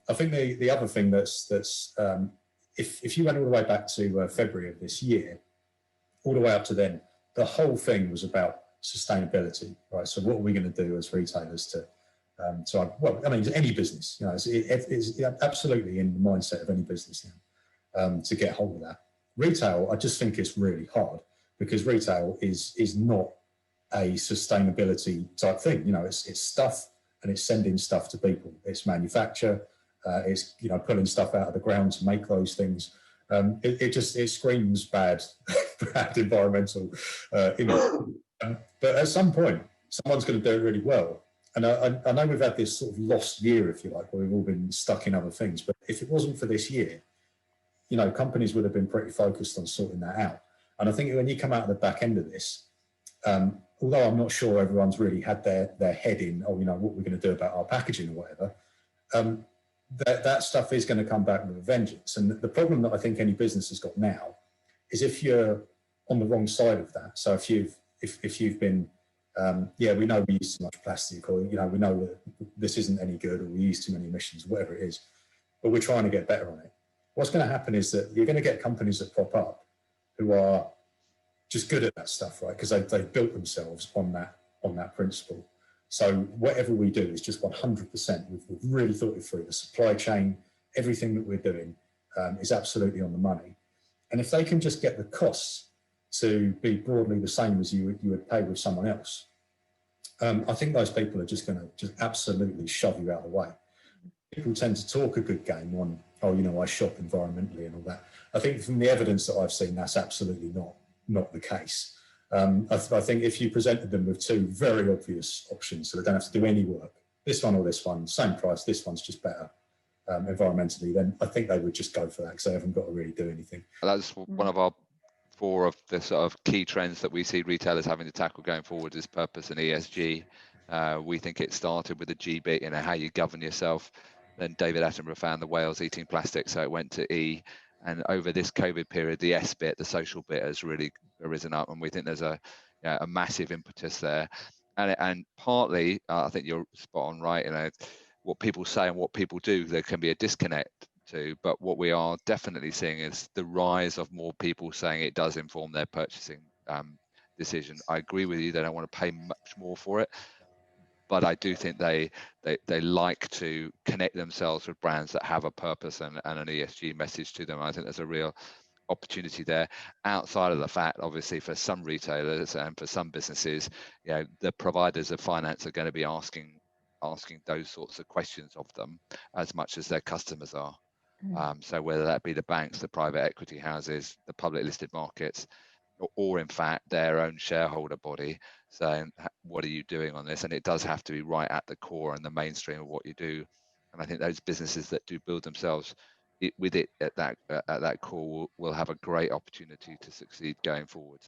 I think the other thing that's if you went all the way back to February of this year, all the way up to then, the whole thing was about sustainability, right? So what are we going to do as retailers to well, I mean, any business, you know, it's absolutely in the mindset of any business now to get hold of that. Retail, I just think it's really hard because retail is not a sustainability type thing. You know, it's stuff and it's sending stuff to people. It's manufacture. It's, you know, pulling stuff out of the ground to make those things. It screams bad environmental image. But at some point, someone's going to do it really well. And I know we've had this sort of lost year, if you like, where we've all been stuck in other things. But if it wasn't for this year, you know, companies would have been pretty focused on sorting that out. And I think when you come out of the back end of this, although I'm not sure everyone's really had their head in, oh, you know, what we're going to do about our packaging or whatever, that stuff is going to come back with a vengeance. And the problem that I think any business has got now is if you're on the wrong side of that. So if you've been, yeah, we know we use too much plastic, or, you know, we know that this isn't any good, or we use too many emissions, whatever it is, but we're trying to get better on it. What's going to happen is that you're going to get companies that pop up who are just good at that stuff, right? Because they've built themselves on that principle. So whatever we do is just 100%. We've really thought it through. The supply chain, everything that we're doing is absolutely on the money. And if they can just get the costs to be broadly the same as you would pay with someone else, I think those people are just going to just absolutely shove you out of the way. People tend to talk a good game on, oh, you know, I shop environmentally and all that. I think from the evidence that I've seen, that's absolutely not the case. I think if you presented them with two very obvious options, so they don't have to do any work, this one or this one, same price, this one's just better environmentally, then I think they would just go for that because they haven't got to really do anything. That's one of our 4 of the sort of key trends that we see retailers having to tackle going forward is purpose and ESG. We think it started with the G bit, you know, how you govern yourself. Then David Attenborough found the whales eating plastic, so it went to E. And over this COVID period, the S bit, the social bit, has really risen up, and we think there's a massive impetus there. And partly, I think you're spot on, right? You know, what people say and what people do, there can be a disconnect to. But what we are definitely seeing is the rise of more people saying it does inform their purchasing decision. I agree with you; they don't want to pay much more for it. But I do think they like to connect themselves with brands that have a purpose and an ESG message to them. I think there's a real opportunity there, outside of the fact, obviously, for some retailers and for some businesses, you know, the providers of finance are going to be asking those sorts of questions of them as much as their customers are. So whether that be the banks, the private equity houses, the public listed markets, or in fact their own shareholder body saying, what are you doing on this? And it does have to be right at the core and the mainstream of what you do. And I think those businesses that do build themselves with it at that core will have a great opportunity to succeed going forward.